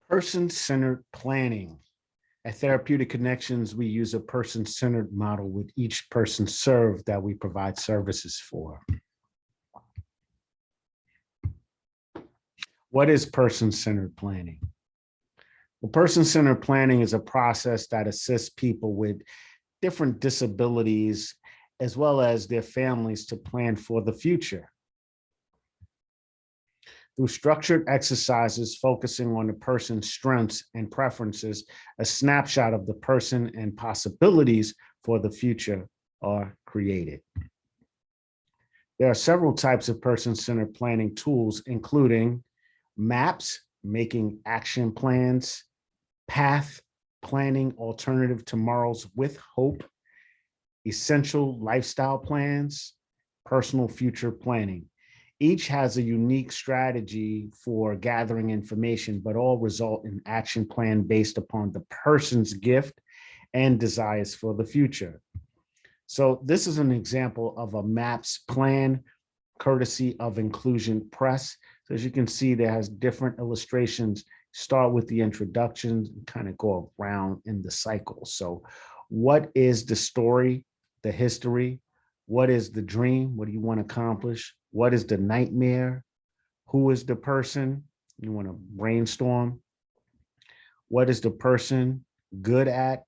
Person-centered planning. At Therapeutic Connections, we use a person-centered model with each person served that we provide services for. What is person-centered planning? Well, person-centered planning is a process that assists people with different disabilities as well as their families to plan for the future. Through structured exercises focusing on the person's strengths and preferences, a snapshot of the person and possibilities for the future are created. There are several types of person-centered planning tools, including maps, making action plans, path, planning alternative tomorrows with hope, essential lifestyle plans, personal future planning. Each has a unique strategy for gathering information, but all result in action plan based upon the person's gift and desires for the future. So this is an example of a MAPS plan, courtesy of Inclusion Press. So as you can see, there has different illustrations, start with the introductions and kind of go around in the cycle. So what is the story, the history? What is the dream? What do you want to accomplish? What is the nightmare? Who is the person? You want to brainstorm. What is the person good at?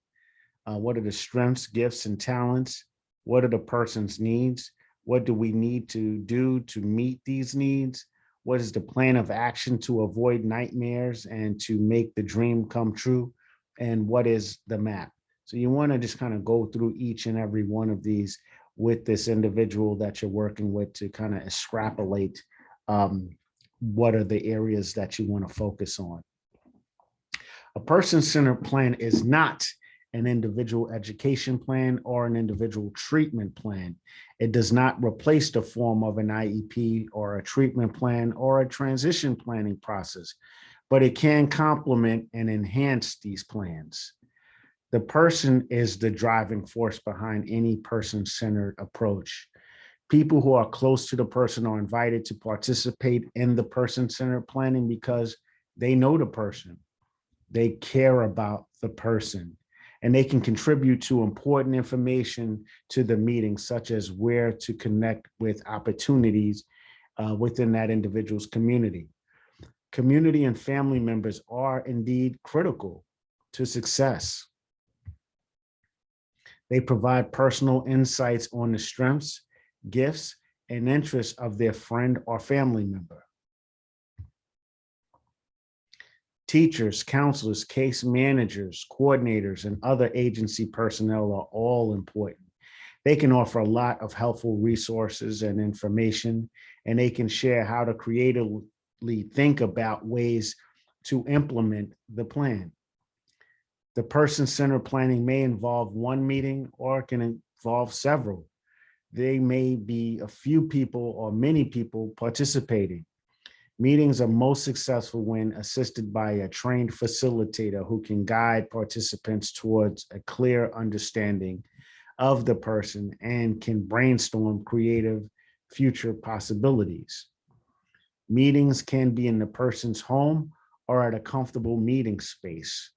What are the strengths, gifts, and talents? What are the person's needs? What do we need to do to meet these needs? What is the plan of action to avoid nightmares and to make the dream come true? And what is the map? So you want to just kind of go through each and every one of these with this individual that you're working with to kind of extrapolate what are the areas that you want to focus on. A person-centered plan is not an individual education plan or an individual treatment plan. It does not replace the form of an IEP or a treatment plan or a transition planning process, but it can complement and enhance these plans. The person is the driving force behind any person-centered approach. People who are close to the person are invited to participate in the person-centered planning because they know the person, they care about the person, and they can contribute to important information to the meeting, such as where to connect with opportunities within that individual's community. Community and family members are indeed critical to success. They provide personal insights on the strengths, gifts, and interests of their friend or family member. Teachers, counselors, case managers, coordinators, and other agency personnel are all important. They can offer a lot of helpful resources and information, and they can share how to creatively think about ways to implement the plan. The person-centered planning may involve one meeting or can involve several. There may be a few people or many people participating. Meetings are most successful when assisted by a trained facilitator who can guide participants towards a clear understanding of the person and can brainstorm creative future possibilities. Meetings can be in the person's home or at a comfortable meeting space.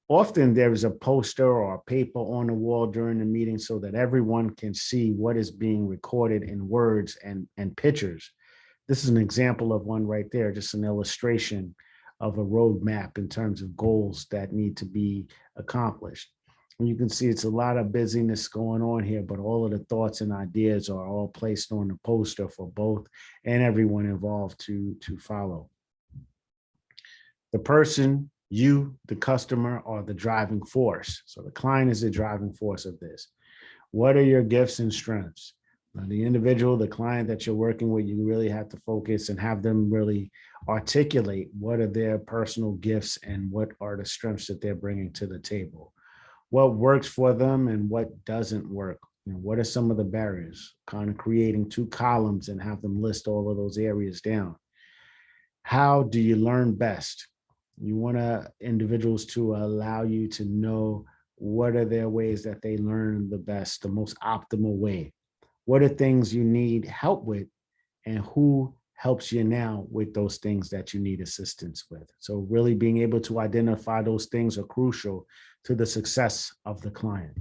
Often there is a poster or a paper on the wall during the meeting so that everyone can see what is being recorded in words and pictures. This is an example of one right there, just an illustration of a roadmap in terms of goals that need to be accomplished. And you can see it's a lot of busyness going on here, but all of the thoughts and ideas are all placed on the poster for both and everyone involved to follow. The person, you, the customer, are the driving force. So the client is the driving force of this. What are your gifts and strengths? Now, the individual, the client that you're working with, you really have to focus and have them really articulate what are their personal gifts and what are the strengths that they're bringing to the table. What works for them and what doesn't work. You know, what are some of the barriers? Kind of creating 2 columns and have them list all of those areas down. How do you learn best? You want individuals to allow you to know what are their ways that they learn the best, the most optimal way. What are things you need help with and who helps you now with those things that you need assistance with. So really being able to identify those things are crucial to the success of the client.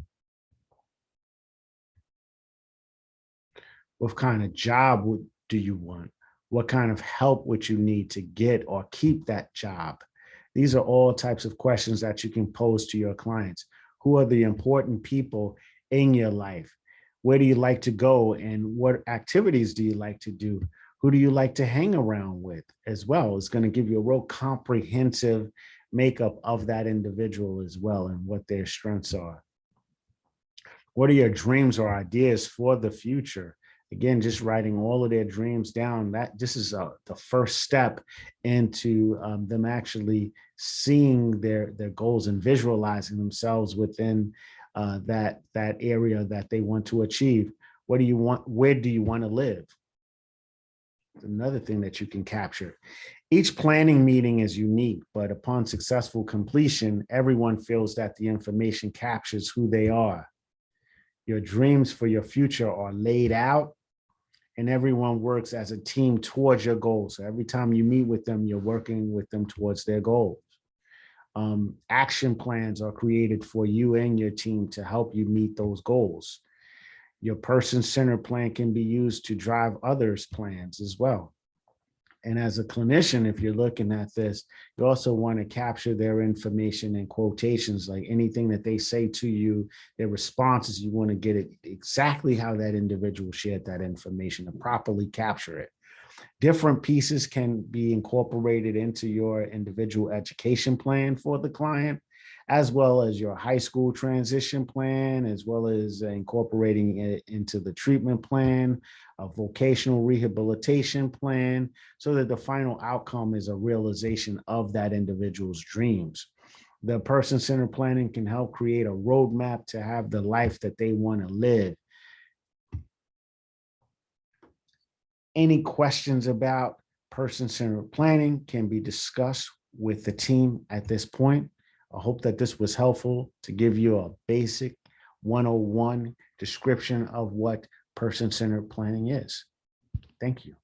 What kind of job do you want? What kind of help would you need to get or keep that job? These are all types of questions that you can pose to your clients. Who are the important people in your life? Where do you like to go, and what activities do you like to do? Who do you like to hang around with as well? It's going to give you a real comprehensive makeup of that individual as well and what their strengths are. What are your dreams or ideas for the future? Again, just writing all of their dreams down, that this is the first step into them actually seeing their goals and visualizing themselves within that area that they want to achieve. What do you want? Where do you want to live? Another thing that you can capture. Each planning meeting is unique, but upon successful completion, everyone feels that the information captures who they are. Your dreams for your future are laid out, and everyone works as a team towards your goals. So every time you meet with them, you're working with them towards their goals. Action plans are created for you and your team to help you meet those goals. Your person-centered plan can be used to drive others' plans as well. And as a clinician, if you're looking at this, you also want to capture their information in quotations, like anything that they say to you, their responses, you want to get it exactly how that individual shared that information and properly capture it. Different pieces can be incorporated into your individual education plan for the client, as well as your high school transition plan, as well as incorporating it into the treatment plan, a vocational rehabilitation plan, so that the final outcome is a realization of that individual's dreams. The person-centered planning can help create a roadmap to have the life that they want to live. Any questions about person-centered planning can be discussed with the team at this point. I hope that this was helpful to give you a basic 101 description of what person-centered planning is. Thank you.